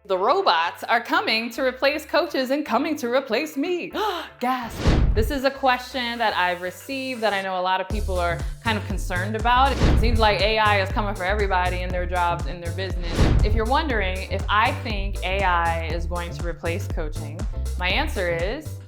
The robots are coming to replace coaches and coming to replace me. Gasp. This is a question that I've received that I know a lot of people are kind of concerned about. It seems like AI is coming for everybody in their jobs, in their business. If you're wondering if I think AI is going to replace coaching, my answer is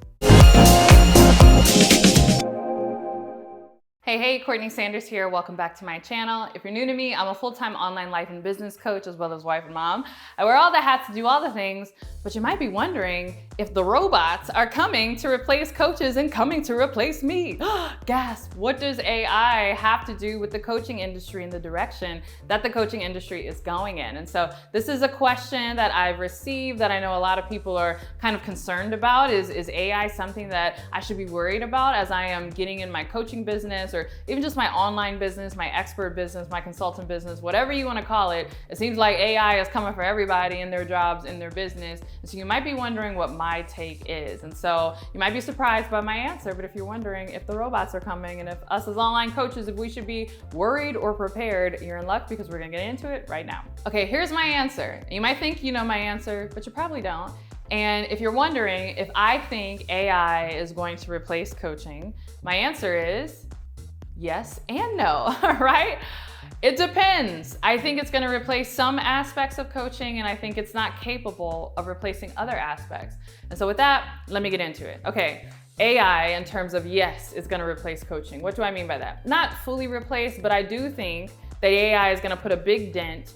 Hey, CourtneyLSanders here. Welcome back to my channel. If you're new to me, I'm a full-time online life and business coach as well as wife and mom. I wear all the hats, do all the things, but you might be wondering if the robots are coming to replace coaches and coming to replace me. Gasp. What does AI have to do with the coaching industry and the direction that the coaching industry is going in? And so this is a question that I've received that I know a lot of people are kind of concerned about. Is AI something that I should be worried about as I am getting in my coaching business, or even just my online business, my expert business, my consultant business, whatever you want to call it? It seems like AI is coming for everybody in their jobs, in their business. And so you might be wondering what my take is. And so you might be surprised by my answer, but if you're wondering if the robots are coming and if us as online coaches, if we should be worried or prepared, you're in luck because we're gonna get into it right now. Okay, here's my answer. You might think you know my answer, but you probably don't. And if you're wondering if I think AI is going to replace coaching, my answer is yes and no, right? It depends. I think it's going to replace some aspects of coaching, and I think it's not capable of replacing other aspects. And so with that, let me get into it. Okay, AI in terms of yes, it's going to replace coaching. What do I mean by that? Not fully replace, but I do think that AI is going to put a big dent,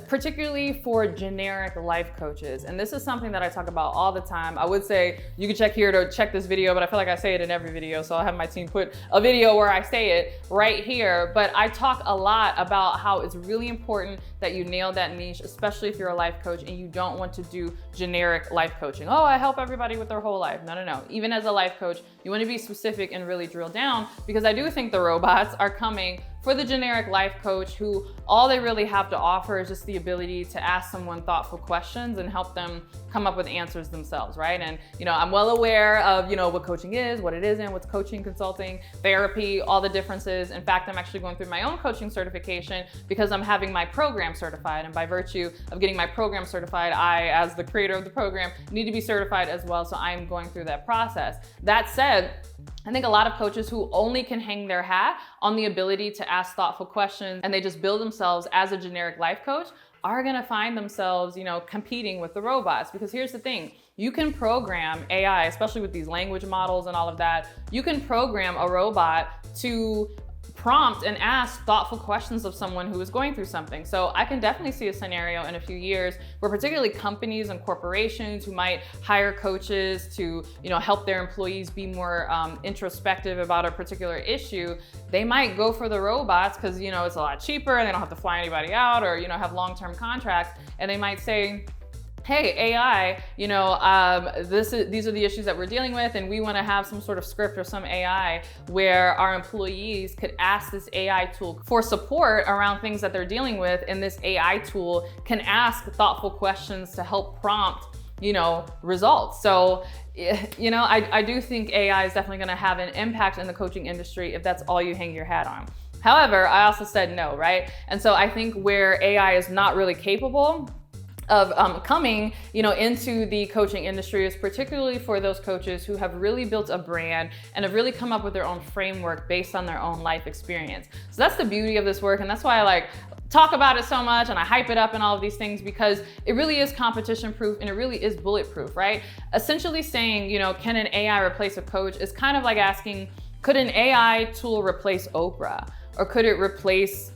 particularly for generic life coaches. And this is something that I talk about all the time. I would say you can check here to check this video, but I feel like I say it in every video. So I'll have my team put a video where I say it right here. But I talk a lot about how it's really important that you nail that niche, especially if you're a life coach and you don't want to do generic life coaching. Oh, I help everybody with their whole life. No. Even as a life coach, you want to be specific and really drill down, because I do think the robots are coming for the generic life coach who all they really have to offer is just the ability to ask someone thoughtful questions and help them come up with answers themselves, right? And I'm well aware of what coaching is, what it isn't, what's coaching, consulting, therapy, all the differences. In fact, I'm actually going through my own coaching certification because I'm having my program certified, and by virtue of getting my program certified, I, as the creator of the program, need to be certified as well. So I'm going through that process. That said, I think a lot of coaches who only can hang their hat on the ability to ask thoughtful questions and they just build themselves as a generic life coach are gonna find themselves, competing with the robots. Because here's the thing, you can program AI, especially with these language models and all of that, you can program a robot to prompt and ask thoughtful questions of someone who is going through something. So I can definitely see a scenario in a few years where particularly companies and corporations who might hire coaches to help their employees be more introspective about a particular issue, they might go for the robots because it's a lot cheaper and they don't have to fly anybody out or have long-term contracts, and they might say, hey, AI, these are the issues that we're dealing with, and we want to have some sort of script or some AI where our employees could ask this AI tool for support around things that they're dealing with, and this AI tool can ask thoughtful questions to help prompt results. So I do think AI is definitely going to have an impact in the coaching industry if that's all you hang your hat on. However, I also said no, right? And so I think where AI is not really capable of coming into the coaching industry is particularly for those coaches who have really built a brand and have really come up with their own framework based on their own life experience. So that's the beauty of this work, and that's why I talk about it so much and I hype it up and all of these things, because it really is competition proof and it really is bulletproof, right? Essentially saying, can an AI replace a coach is kind of like asking, could an AI tool replace Oprah? Or could it replace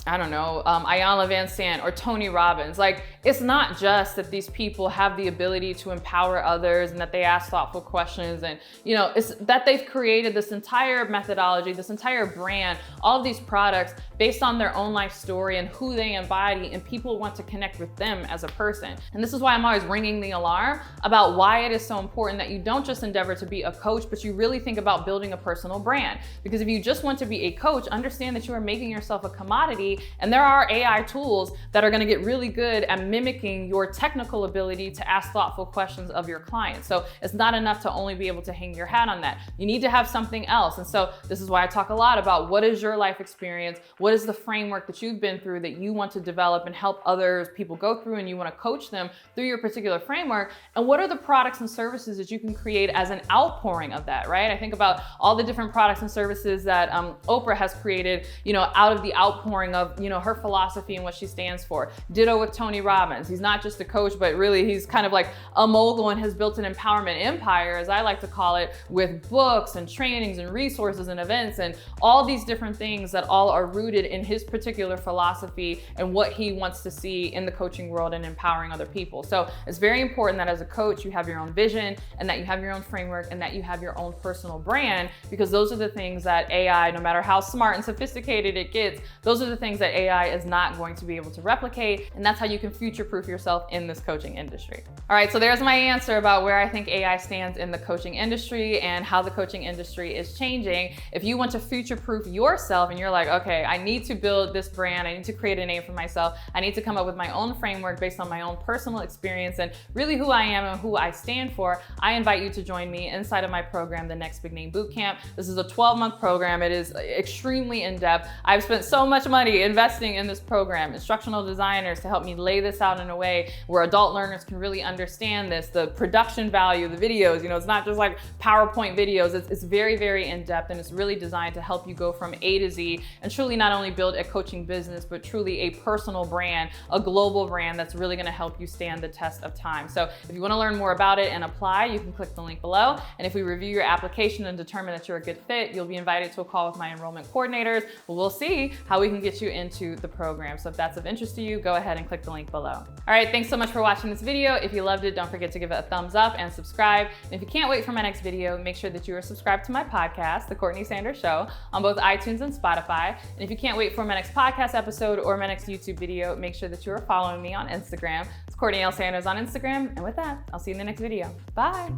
Ayanna Van Sant or Tony Robbins? It's not just that these people have the ability to empower others and that they ask thoughtful questions, and it's that they've created this entire methodology, this entire brand, all of these products based on their own life story and who they embody, and people want to connect with them as a person. And this is why I'm always ringing the alarm about why it is so important that you don't just endeavor to be a coach, but you really think about building a personal brand. Because if you just want to be a coach, understand that you are making yourself a commodity philosophy. And there are AI tools that are gonna get really good at mimicking your technical ability to ask thoughtful questions of your clients. So it's not enough to only be able to hang your hat on that. You need to have something else. And so this is why I talk a lot about what is your life experience? What is the framework that you've been through that you want to develop and help others, people go through, and you want to coach them through your particular framework? And what are the products and services that you can create as an outpouring of that, right? I think about all the different products and services that Oprah has created, out of the outpouring of, her philosophy and what she stands for. Ditto with Tony Robbins. He's not just a coach, but really he's kind of like a mogul and has built an empowerment empire, as I like to call it, with books and trainings and resources and events and all these different things that all are rooted in his particular philosophy and what he wants to see in the coaching world and empowering other people. So it's very important that as a coach, you have your own vision and that you have your own framework and that you have your own personal brand, because those are the things that AI, no matter how smart and sophisticated it gets, those are the things that AI is not going to be able to replicate. And that's how you can future-proof yourself in this coaching industry. All right, so there's my answer about where I think AI stands in the coaching industry and how the coaching industry is changing. If you want to future-proof yourself and you're like, okay, I need to build this brand, I need to create a name for myself, I need to come up with my own framework based on my own personal experience and really who I am and who I stand for, I invite you to join me inside of my program, the Next Big Name Bootcamp. This is a 12-month program. It is extremely in-depth. I've spent so much money investing in this program, instructional designers to help me lay this out in a way where adult learners can really understand this, the production value, the videos, it's not just like PowerPoint videos. It's very, very in-depth, and it's really designed to help you go from A to Z and truly not only build a coaching business, but truly a personal brand, a global brand that's really gonna help you stand the test of time. So if you wanna learn more about it and apply, you can click the link below. And if we review your application and determine that you're a good fit, you'll be invited to a call with my enrollment coordinators. We'll see how we can get you into the program. So if that's of interest to you, go ahead and click the link below. All right, thanks so much for watching this video. If you loved it, don't forget to give it a thumbs up and subscribe. And if you can't wait for my next video, make sure that you are subscribed to my podcast, The Courtney Sanders Show, on both iTunes and Spotify. And if you can't wait for my next podcast episode or my next YouTube video, make sure that you are following me on Instagram. It's CourtneyLSanders on Instagram. And with that, I'll see you in the next video. Bye.